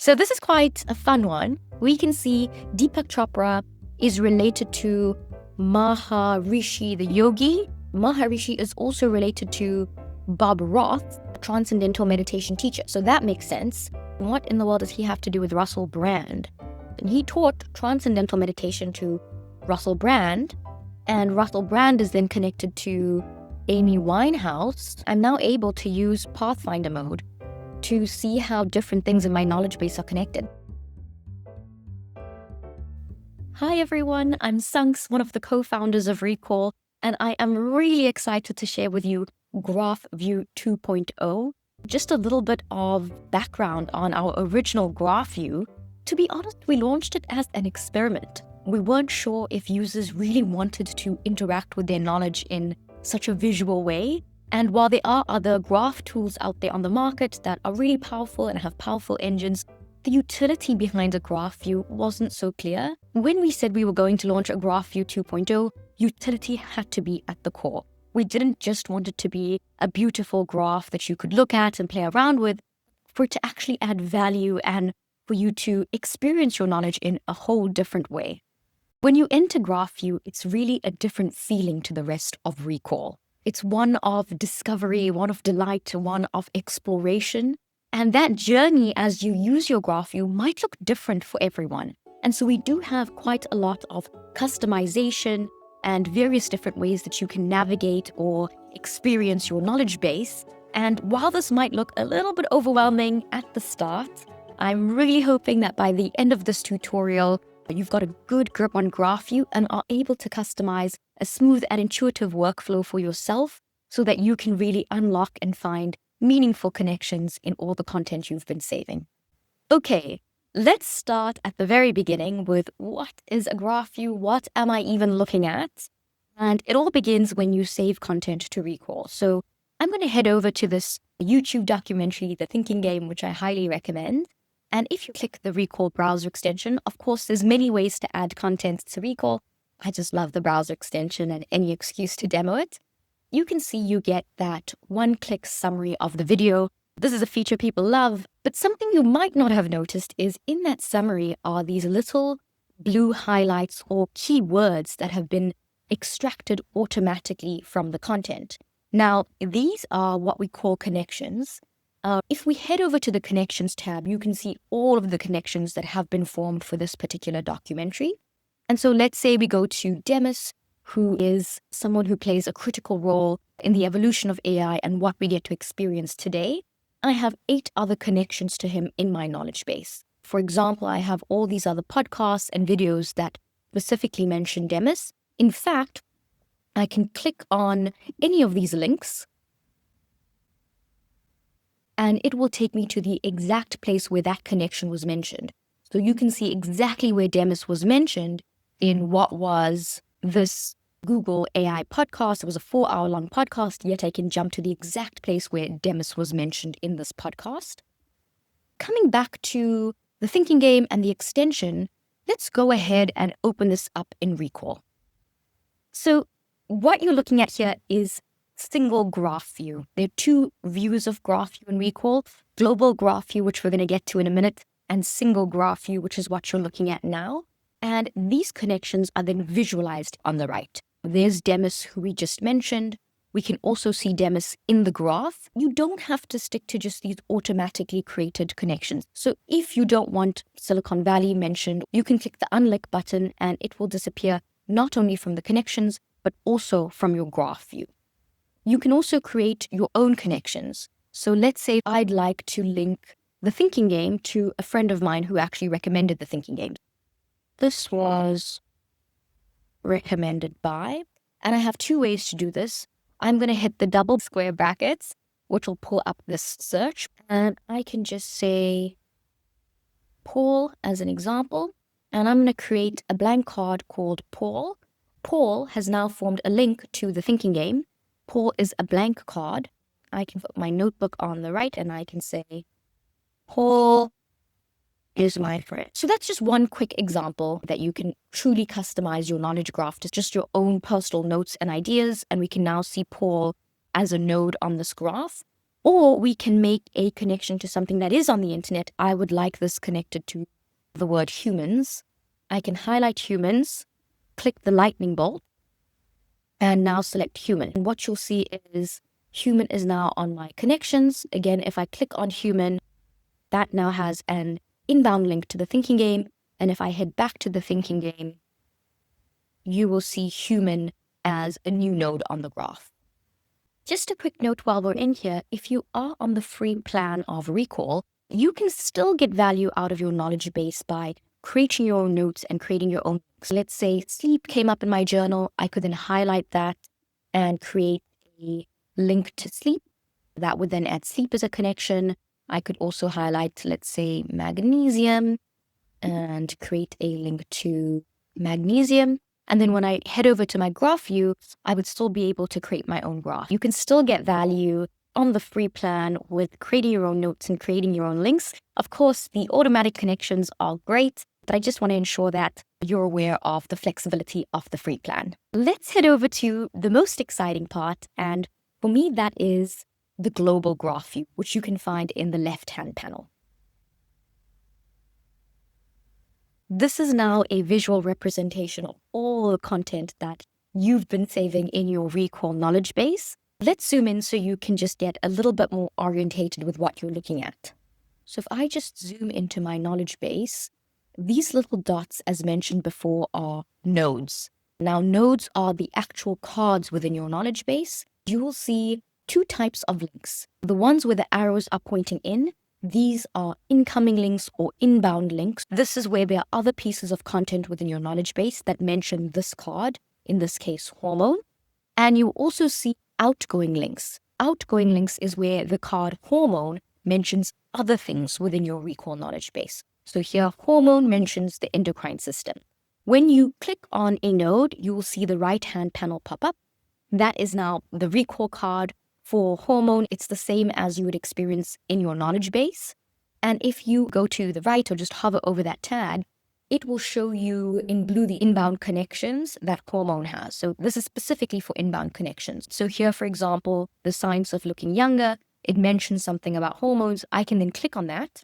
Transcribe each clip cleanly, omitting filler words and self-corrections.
So this is quite a fun one. We can see Deepak Chopra is related to Maharishi the yogi. Maharishi is also related to Bob Roth, a transcendental meditation teacher. So that makes sense. What in the world does he have to do with Russell Brand? And he taught transcendental meditation to Russell Brand, and Russell Brand is then connected to Amy Winehouse. I'm now able to use Pathfinder mode to see how different things in my knowledge base are connected. Hi everyone, I'm Sunks, one of the co-founders of Recall, and I am really excited to share with you Graph View 2.0. Just a little bit of background on our original Graph View. To be honest, we launched it as an experiment. We weren't sure if users really wanted to interact with their knowledge in such a visual way. And while there are other graph tools out there on the market that are really powerful and have powerful engines, the utility behind a graph view wasn't so clear. When we said we were going to launch a Graph View 2.0, utility had to be at the core. We didn't just want it to be a beautiful graph that you could look at and play around with, for it to actually add value and for you to experience your knowledge in a whole different way. When you enter Graph View, it's really a different feeling to the rest of Recall. It's one of discovery, one of delight, one of exploration. And that journey as you use your Graph View might look different for everyone. And so we do have quite a lot of customization and various different ways that you can navigate or experience your knowledge base. And while this might look a little bit overwhelming at the start, I'm really hoping that by the end of this tutorial, you've got a good grip on Graph View and are able to customize a smooth and intuitive workflow for yourself so that you can really unlock and find meaningful connections in all the content you've been saving. Okay, let's start at the very beginning with what is a Graph View? What am I even looking at? And it all begins when you save content to Recall. So I'm going to head over to this YouTube documentary, The Thinking Game, which I highly recommend. And if you click the Recall browser extension, of course, there's many ways to add content to Recall. I just love the browser extension and any excuse to demo it. You can see you get that one-click summary of the video. This is a feature people love, but something you might not have noticed is in that summary are these little blue highlights or keywords that have been extracted automatically from the content. Now, these are what we call connections. If we head over to the Connections tab, you can see all of the connections that have been formed for this particular documentary. And so let's say we go to Demis, who is someone who plays a critical role in the evolution of AI and what we get to experience today. I have 8 other connections to him in my knowledge base. For example, I have all these other podcasts and videos that specifically mention Demis. In fact, I can click on any of these links and it will take me to the exact place where that connection was mentioned. So you can see exactly where Demis was mentioned in what was this Google AI podcast. It was a 4-hour-long podcast, yet I can jump to the exact place where Demis was mentioned in this podcast. Coming back to the Thinking Game and the extension, let's go ahead and open this up in Recall. So what you're looking at here is single graph view. There are 2 views of graph view in Recall: global graph view, which we're going to get to in a minute, and single graph view, which is what you're looking at now. And these connections are then visualized on the right. There's Demis, who we just mentioned. We can also see Demis in the graph. You don't have to stick to just these automatically created connections. So if you don't want Silicon Valley mentioned, you can click the unlink button and it will disappear not only from the connections, but also from your graph view. You can also create your own connections. So let's say I'd like to link the Thinking Game to a friend of mine who actually recommended the Thinking Game. This was recommended by, and I have 2 ways to do this. I'm going to hit the double square brackets, which will pull up this search, and I can just say Paul as an example, and I'm going to create a blank card called Paul. Paul has now formed a link to the Thinking Game. Paul is a blank card. I can put my notebook on the right and I can say, Paul is my friend. So that's just one quick example that you can truly customize your knowledge graph to just your own personal notes and ideas. And we can now see Paul as a node on this graph. Or we can make a connection to something that is on the internet. I would like this connected to the word humans. I can highlight humans, click the lightning bolt, and now select human. And what you'll see is human is now on my connections. Again, if I click on human, that now has an inbound link to the thinking game. And if I head back to the thinking game, you will see human as a new node on the graph. Just a quick note while we're in here, if you are on the free plan of Recall, you can still get value out of your knowledge base by creating your own notes and creating your own. So let's say sleep came up in my journal. I could then highlight that and create a link to sleep. That would then add sleep as a connection. I could also highlight, let's say, magnesium and create a link to magnesium. And then when I head over to my graph view, I would still be able to create my own graph. You can still get value on the free plan with creating your own notes and creating your own links. Of course, the automatic connections are great, but I just want to ensure that you're aware of the flexibility of the free plan. Let's head over to the most exciting part. And for me, that is the global graph view, which you can find in the left-hand panel. This is now a visual representation of all the content that you've been saving in your Recall knowledge base. Let's zoom in so you can just get a little bit more orientated with what you're looking at. So if I just zoom into my knowledge base, these little dots, as mentioned before, are nodes. Now, nodes are the actual cards within your knowledge base. You will see two types of links. The ones where the arrows are pointing in, these are incoming links or inbound links. This is where there are other pieces of content within your knowledge base that mention this card, in this case, hormone. And you also see outgoing links. Outgoing links is where the card hormone mentions other things within your Recall knowledge base. So here, hormone mentions the endocrine system. When you click on a node, you will see the right-hand panel pop up. That is now the Recall card. For hormone, it's the same as you would experience in your knowledge base. And if you go to the right or just hover over that tag, it will show you in blue the inbound connections that hormone has. So this is specifically for inbound connections. So here, for example, the science of looking younger, it mentions something about hormones. I can then click on that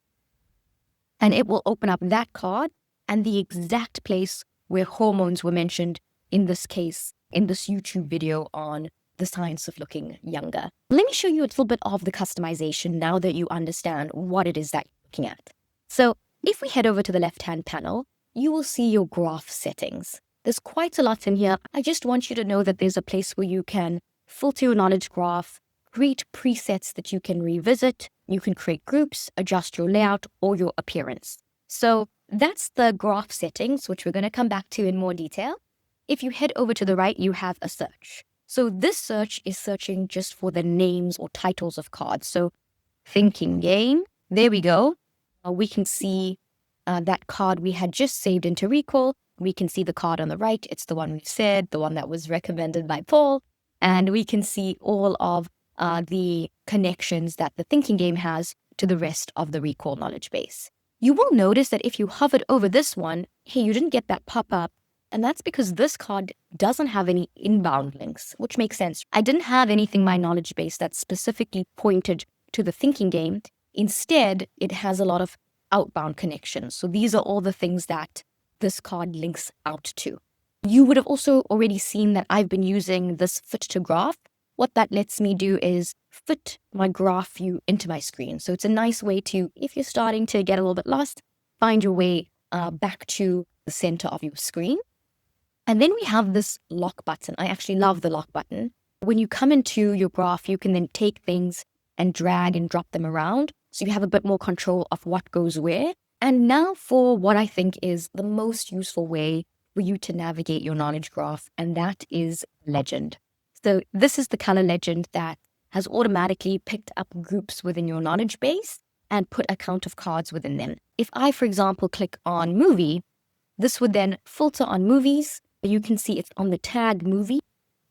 and it will open up that card and the exact place where hormones were mentioned, in this case, in this YouTube video on the science of looking younger. Let me show you a little bit of the customization now that you understand what it is that you're looking at. So if we head over to the left-hand panel, you will see your graph settings. There's quite a lot in here. I just want you to know that there's a place where you can filter your knowledge graph, create presets that you can revisit. You can create groups, adjust your layout or your appearance. So that's the graph settings, which we're going to come back to in more detail. If you head over to the right, you have a search. So this search is searching just for the names or titles of cards. So thinking game, there we go. We can see that card we had just saved into Recall. We can see the card on the right. It's the one we said, the one that was recommended by Paul. And we can see all of the connections that the thinking game has to the rest of the Recall knowledge base. You will notice that if you hovered over this one, hey, you didn't get that pop-up. And that's because this card doesn't have any inbound links, which makes sense. I didn't have anything in my knowledge base that specifically pointed to the thinking game. Instead, it has a lot of outbound connections. So these are all the things that this card links out to. You would have also already seen that I've been using this fit to graph. What that lets me do is fit my graph view into my screen. So it's a nice way to, if you're starting to get a little bit lost, find your way back to the center of your screen. And then we have this lock button. I actually love the lock button. When you come into your graph, you can then take things and drag and drop them around. So you have a bit more control of what goes where. And now for what I think is the most useful way for you to navigate your knowledge graph, and that is legend. So this is the color legend that has automatically picked up groups within your knowledge base and put a count of cards within them. If I, for example, click on movie, this would then filter on movies. You can see it's on the tag movie.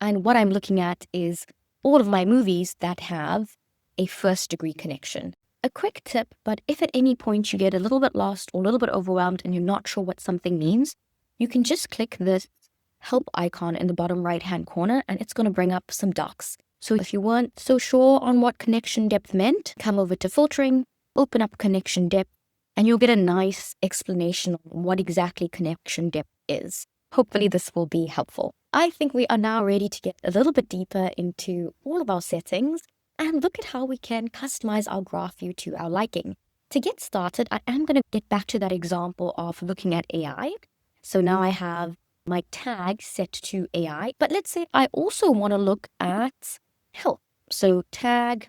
And what I'm looking at is all of my movies that have a first degree connection. A quick tip, but if at any point you get a little bit lost or a little bit overwhelmed and you're not sure what something means, you can just click this help icon in the bottom right-hand corner and it's going to bring up some docs. So if you weren't so sure on what connection depth meant, come over to filtering, open up connection depth, and you'll get a nice explanation on what exactly connection depth is. Hopefully this will be helpful. I think we are now ready to get a little bit deeper into all of our settings and look at how we can customize our graph view to our liking. To get started, I am going to get back to that example of looking at AI. So now I have my tag set to AI, but let's say I also want to look at health. So tag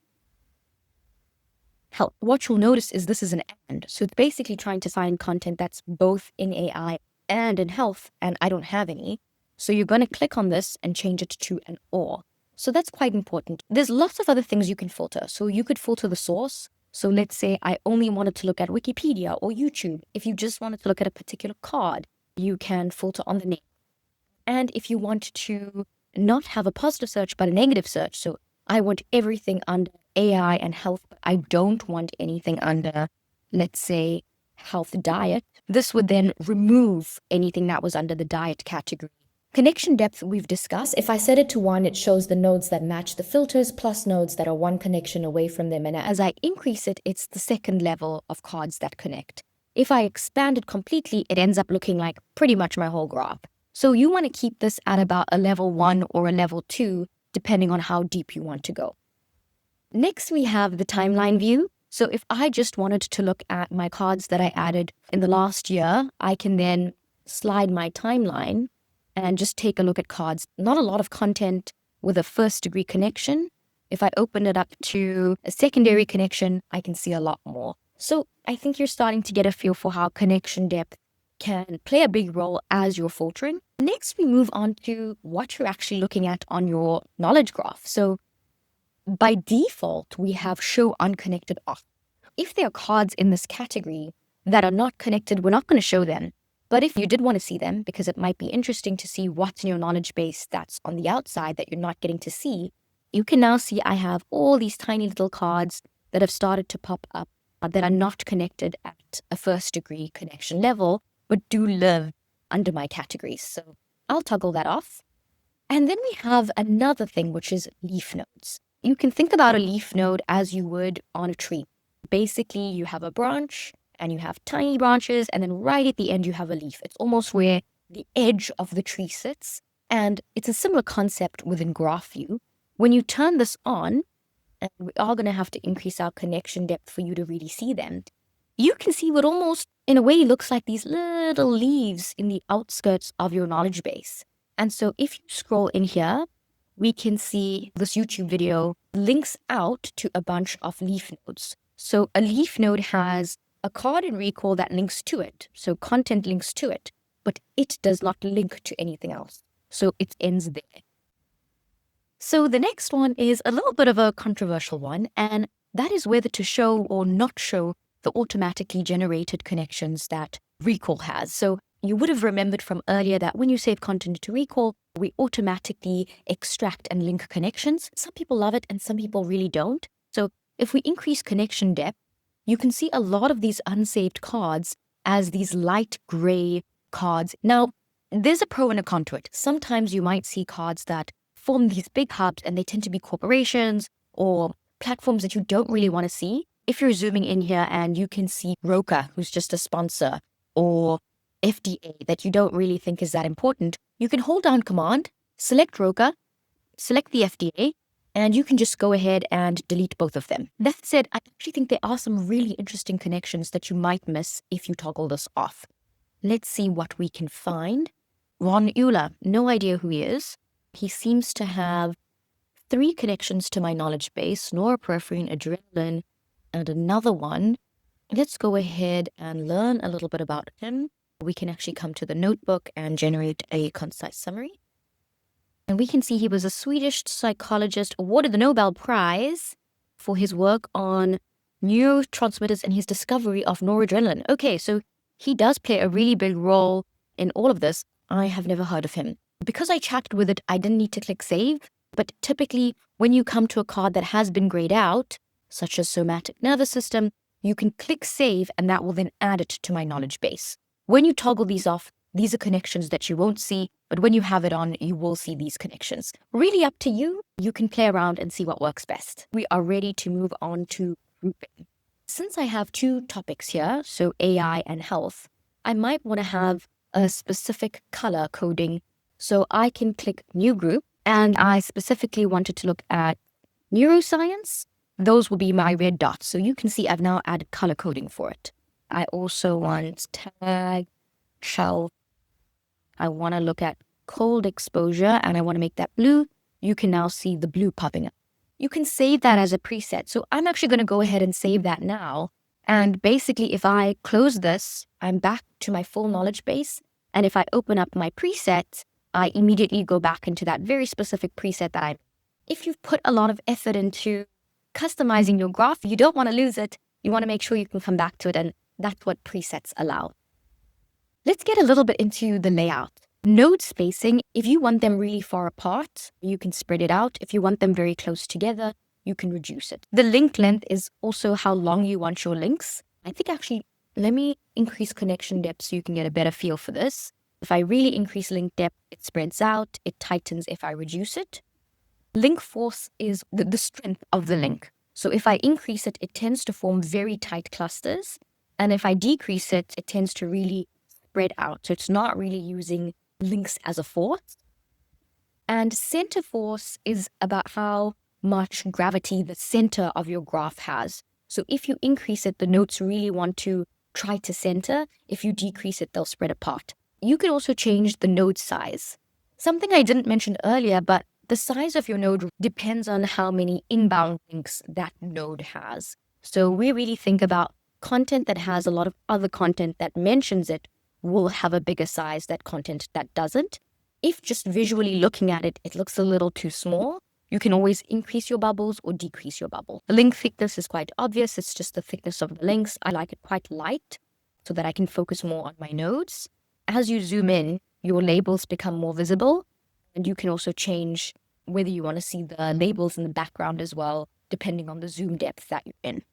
health. What you'll notice is this is an and. So it's basically trying to find content that's both in AI and in health, and I don't have any. So you're going to click on this and change it to an or. So that's quite important. There's lots of other things you can filter. So you could filter the source. So let's say I only wanted to look at Wikipedia or YouTube. If you just wanted to look at a particular card, you can filter on the name. And if you want to not have a positive search, but a negative search, so I want everything under AI and health, but I don't want anything under, let's say, health diet, this would then remove anything that was under the diet category. Connection depth we've discussed. If I set it to 1, it shows the nodes that match the filters plus nodes that are one connection away from them. And as I increase it, it's the second level of cards that connect. If I expand it completely, it ends up looking like pretty much my whole graph. So you want to keep this at about a level 1 or a level 2, depending on how deep you want to go. Next, we have the timeline view. So if I just wanted to look at my cards that I added in the last year, I can then slide my timeline and just take a look at cards. Not a lot of content with a first degree connection. If I open it up to a secondary connection, I can see a lot more. So I think you're starting to get a feel for how connection depth can play a big role as you're filtering. Next, we move on to what you're actually looking at on your knowledge graph. So by default, we have show unconnected off. If there are cards in this category that are not connected, we're not going to show them. But if you did want to see them, because it might be interesting to see what's in your knowledge base that's on the outside that you're not getting to see, you can now see I have all these tiny little cards that have started to pop up that are not connected at a first degree connection level, but do live under my categories. So I'll toggle that off. And then we have another thing, which is leaf nodes. You can think about a leaf node as you would on a tree. Basically, you have a branch and you have tiny branches, and then right at the end, you have a leaf. It's almost where the edge of the tree sits. And it's a similar concept within graph view. When you turn this on, and we are going to have to increase our connection depth for you to really see them, you can see what almost, in a way, looks like these little leaves in the outskirts of your knowledge base. And so if you scroll in here, we can see this YouTube video links out to a bunch of leaf nodes. So a leaf node has a card in recall that links to it. So content links to it, but it does not link to anything else. So it ends there. So the next one is a little bit of a controversial one, and that is whether to show or not show the automatically generated connections that recall has. So you would have remembered from earlier that when you save content to recall, we automatically extract and link connections. Some people love it and some people really don't. So if we increase connection depth, you can see a lot of these unsaved cards as these light gray cards. Now, there's a pro and a con to it. Sometimes you might see cards that form these big hubs and they tend to be corporations or platforms that you don't really want to see. If you're zooming in here and you can see Roka, who's just a sponsor, or FDA that you don't really think is that important, you can hold down Command, select Roka, select the FDA, and you can just go ahead and delete both of them. That said, I actually think there are some really interesting connections that you might miss if you toggle this off. Let's see what we can find. Ron Euler, no idea who he is. He seems to have 3 connections to my knowledge base: norepinephrine, adrenaline, and another one. Let's go ahead and learn a little bit about him. We can actually come to the notebook and generate a concise summary. And we can see he was a Swedish psychologist awarded the Nobel Prize for his work on neurotransmitters and his discovery of noradrenaline. Okay, so he does play a really big role in all of this. I have never heard of him. Because I chatted with it, I didn't need to click save. But typically, when you come to a card that has been grayed out, such as somatic nervous system, you can click save and that will then add it to my knowledge base. When you toggle these off, These are connections that you won't see, but when you have it on, you will see these connections. Really up to you. You can play around and see what works best. We are ready to move on to grouping. Since I have two topics here, so AI and health, I might want to have a specific color coding. So I can click New Group, and I specifically wanted to look at neuroscience. Those will be my red dots. So you can see I've now added color coding for it. I also want tag, health. I want to look at cold exposure, and I want to make that blue. You can now see the blue popping up. You can save that as a preset. So I'm actually going to go ahead and save that now. And basically, if I close this, I'm back to my full knowledge base. And if I open up my preset, I immediately go back into that very specific preset that if you've put a lot of effort into customizing your graph, you don't want to lose it. You want to make sure you can come back to it. And that's what presets allow. Let's get a little bit into the layout. Node spacing, if you want them really far apart, you can spread it out. If you want them very close together, you can reduce it. The link length is also how long you want your links. I think actually, let me increase connection depth so you can get a better feel for this. If I really increase link depth, it spreads out, it tightens if I reduce it. Link force is the strength of the link. So if I increase it, it tends to form very tight clusters. And if I decrease it, it tends to really spread out. So it's not really using links as a force. And center force is about how much gravity the center of your graph has. So if you increase it, the nodes really want to try to center. If you decrease it, they'll spread apart. You can also change the node size. Something I didn't mention earlier, but the size of your node depends on how many inbound links that node has. So we really think about content that has a lot of other content that mentions it will have a bigger size than content that doesn't. If just visually looking at it, it looks a little too small, you can always increase your bubbles or decrease your bubble. The link thickness is quite obvious. It's just the thickness of the links. I like it quite light so that I can focus more on my nodes. As you zoom in, your labels become more visible, and you can also change whether you want to see the labels in the background as well, depending on the zoom depth that you're in.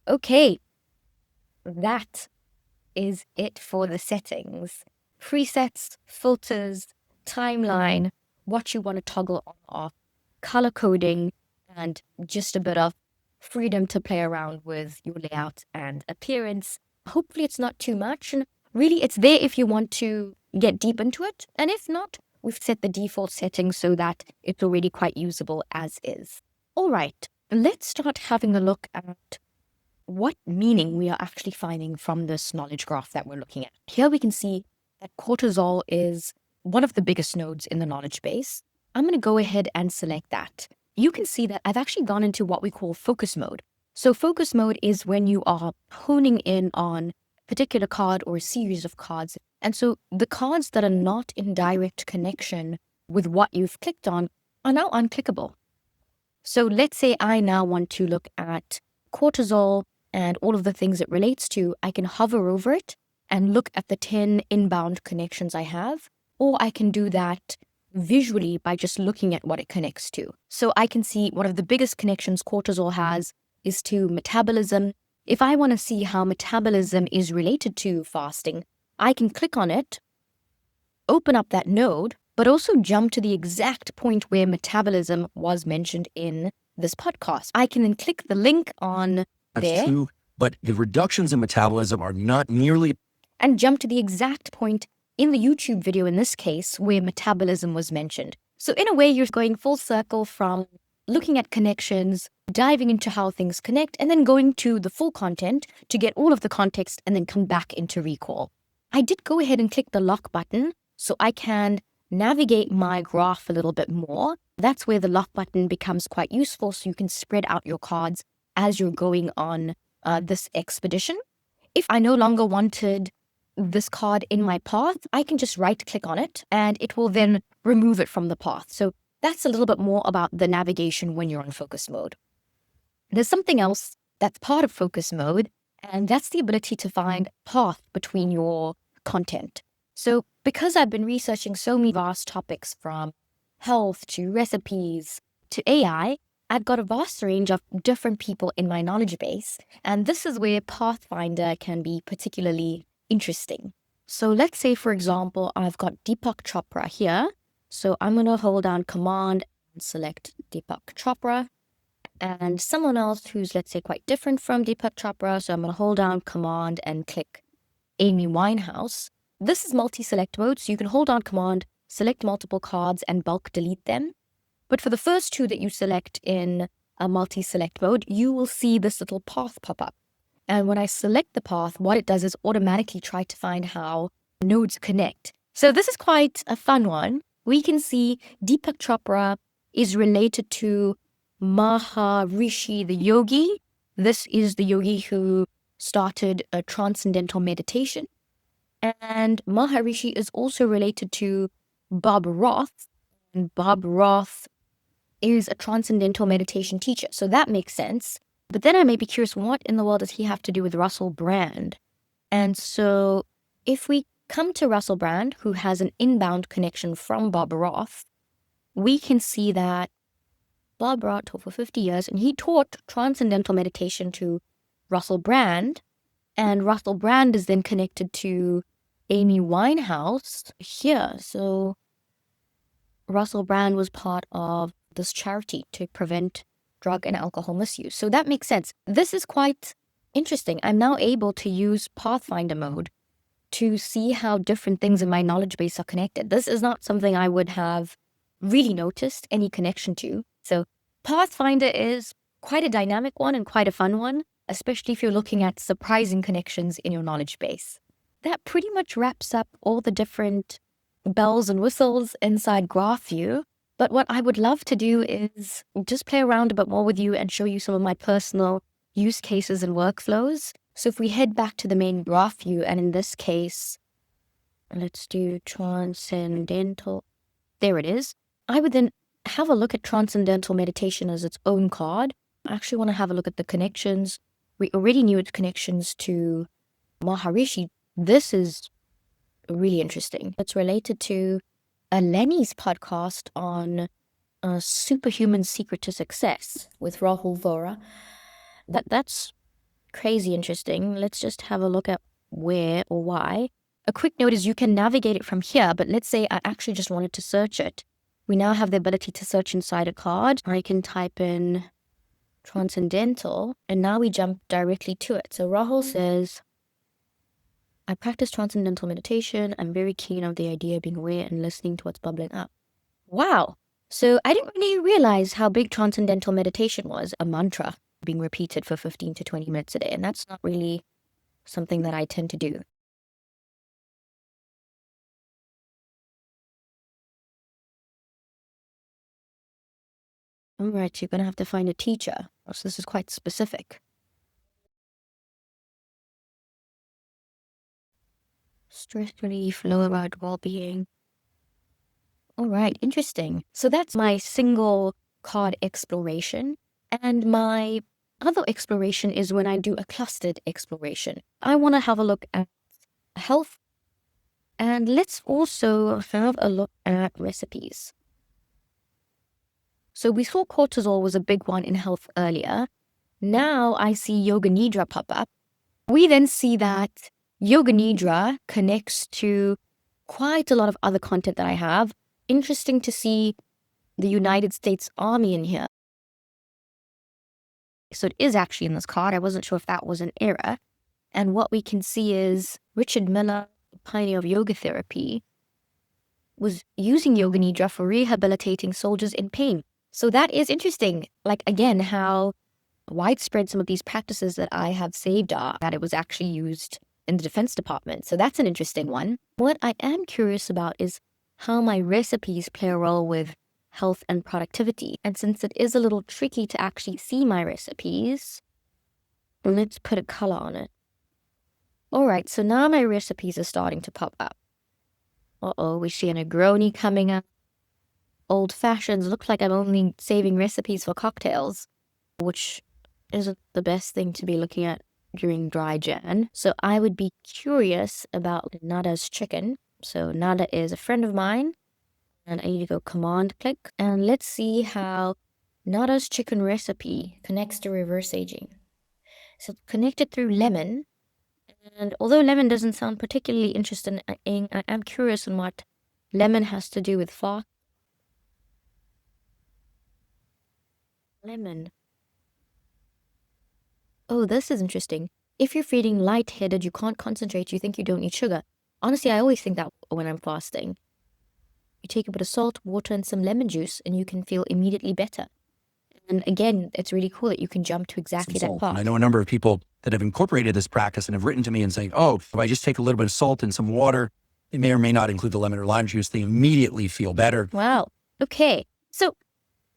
Okay, that is it for the settings. Presets, filters, timeline, what you want to toggle on or off, color coding, and just a bit of freedom to play around with your layout and appearance. Hopefully it's not too much, and really it's there if you want to get deep into it, and if not, we've set the default settings so that it's already quite usable as is. All right, let's start having a look at what meaning we are actually finding from this knowledge graph that we're looking at. Here we can see that cortisol is one of the biggest nodes in the knowledge base. I'm going to go ahead and select that. You can see that I've actually gone into what we call focus mode. So focus mode is when you are honing in on a particular card or a series of cards. And so the cards that are not in direct connection with what you've clicked on are now unclickable. So let's say I now want to look at cortisol and all of the things it relates to. I can hover over it and look at the 10 inbound connections I have, or I can do that visually by just looking at what it connects to. So I can see one of the biggest connections cortisol has is to metabolism. If I want to see how metabolism is related to fasting, I can click on it, open up that node, but also jump to the exact point where metabolism was mentioned in this podcast. I can then click the link on That's true, but the reductions in metabolism are not nearly... and jump to the exact point in the YouTube video, in this case, where metabolism was mentioned. So in a way, you're going full circle from looking at connections, diving into how things connect, and then going to the full content to get all of the context and then come back into recall. I did go ahead and click the lock button so I can navigate my graph a little bit more. That's where the lock button becomes quite useful, so you can spread out your cards as you're going on this expedition. If I no longer wanted this card in my path, I can just right click on it and it will then remove it from the path. So that's a little bit more about the navigation when you're on focus mode. There's something else that's part of focus mode, and that's the ability to find path between your content. So because I've been researching so many vast topics from health to recipes to AI, I've got a vast range of different people in my knowledge base, and this is where Pathfinder can be particularly interesting. So let's say, for example, I've got Deepak Chopra here. So I'm going to hold down Command and select Deepak Chopra. And someone else who's, let's say, quite different from Deepak Chopra. So I'm going to hold down Command and click Amy Winehouse. This is multi-select mode, so you can hold down Command, select multiple cards, and bulk delete them. But for the first two that you select in a multi-select mode, you will see this little path pop up. And when I select the path, what it does is automatically try to find how nodes connect. So this is quite a fun one. We can see Deepak Chopra is related to Maharishi, the yogi. This is the yogi who started a transcendental meditation. And Maharishi is also related to Bob Roth. And Bob Roth is a transcendental meditation teacher. So that makes sense. But then I may be curious, what in the world does he have to do with Russell Brand? And so if we come to Russell Brand, who has an inbound connection from Bob Roth, we can see that Bob Roth taught for 50 years, and he taught transcendental meditation to Russell Brand. And Russell Brand is then connected to Amy Winehouse here. So Russell Brand was part of this charity to prevent drug and alcohol misuse. So that makes sense. This is quite interesting. I'm now able to use Pathfinder mode to see how different things in my knowledge base are connected. This is not something I would have really noticed any connection to. So Pathfinder is quite a dynamic one and quite a fun one, especially if you're looking at surprising connections in your knowledge base. That pretty much wraps up all the different bells and whistles inside GraphView. But what I would love to do is just play around a bit more with you and show you some of my personal use cases and workflows. So if we head back to the main GraphView, and in this case, let's do Transcendental. There it is. I would then have a look at Transcendental Meditation as its own card. I actually want to have a look at the connections. We already knew its connections to Maharishi. This is really interesting. It's related to Lenny's podcast on Superhuman Secret to Success with Rahul Vora. That's crazy interesting. Let's just have a look at where or why. A quick note is you can navigate it from here, but let's say I actually just wanted to search it. We now have the ability to search inside a card. I can type in Transcendental, and now we jump directly to it. So Rahul says, I practice transcendental meditation. I'm very keen on the idea of being aware and listening to what's bubbling up. Wow. So I didn't really realize how big transcendental meditation was, a mantra being repeated for 15 to 20 minutes a day. And that's not really something that I tend to do. All right, you're going to have to find a teacher. So this is quite specific. Stress relief, lower well-being. All right, interesting. So that's my single card exploration. And my other exploration is when I do a clustered exploration. I want to have a look at health. And let's also have a look at recipes. So we saw cortisol was a big one in health earlier. Now I see Yoga Nidra pop up. We then see that Yoga Nidra connects to quite a lot of other content that I have. Interesting to see the United States Army in here. So it is actually in this card. I wasn't sure if that was an error. And what we can see is Richard Miller, the pioneer of yoga therapy, was using Yoga Nidra for rehabilitating soldiers in pain. So that is interesting. Like, again, how widespread some of these practices that I have saved are, that it was actually used in the Defense Department. So that's an interesting one. What I am curious about is how my recipes play a role with health and productivity. And since it is a little tricky to actually see my recipes, let's put a color on it. All right, so now my recipes are starting to pop up. We see a Negroni coming up. Old fashions. Look like I'm only saving recipes for cocktails, which isn't the best thing to be looking at during dry Jan. So I would be curious about Nada's chicken. So Nada is a friend of mine, and I need to go command click. And let's see how Nada's chicken recipe connects to reverse aging. So connected through lemon. And although lemon doesn't sound particularly interesting, I am curious on what lemon has to do with fast. Lemon. Oh, this is interesting. If you're feeling lightheaded, you can't concentrate, you think you don't need sugar. Honestly, I always think that when I'm fasting. You take a bit of salt, water, and some lemon juice, and you can feel immediately better. And again, it's really cool that you can jump to exactly that And part. I know a number of people that have incorporated this practice and have written to me and saying, oh, if I just take a little bit of salt and some water, it may or may not include the lemon or lime juice, they immediately feel better. Wow. Okay. So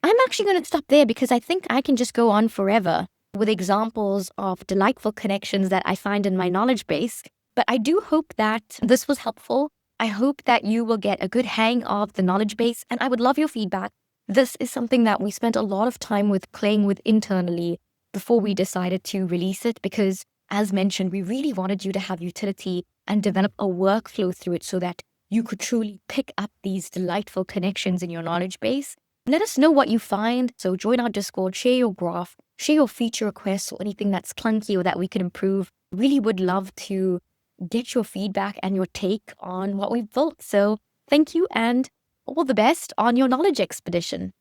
I'm actually going to stop there because I think I can just go on forever with examples of delightful connections that I find in my knowledge base. But I do hope that this was helpful. I hope that you will get a good hang of the knowledge base, and I would love your feedback. This is something that we spent a lot of time with playing with internally before we decided to release it because, as mentioned, we really wanted you to have utility and develop a workflow through it so that you could truly pick up these delightful connections in your knowledge base. Let us know what you find. So join our Discord, share your graph, share your feature requests or anything that's clunky or that we can improve. Really would love to get your feedback and your take on what we've built. So thank you and all the best on your knowledge expedition.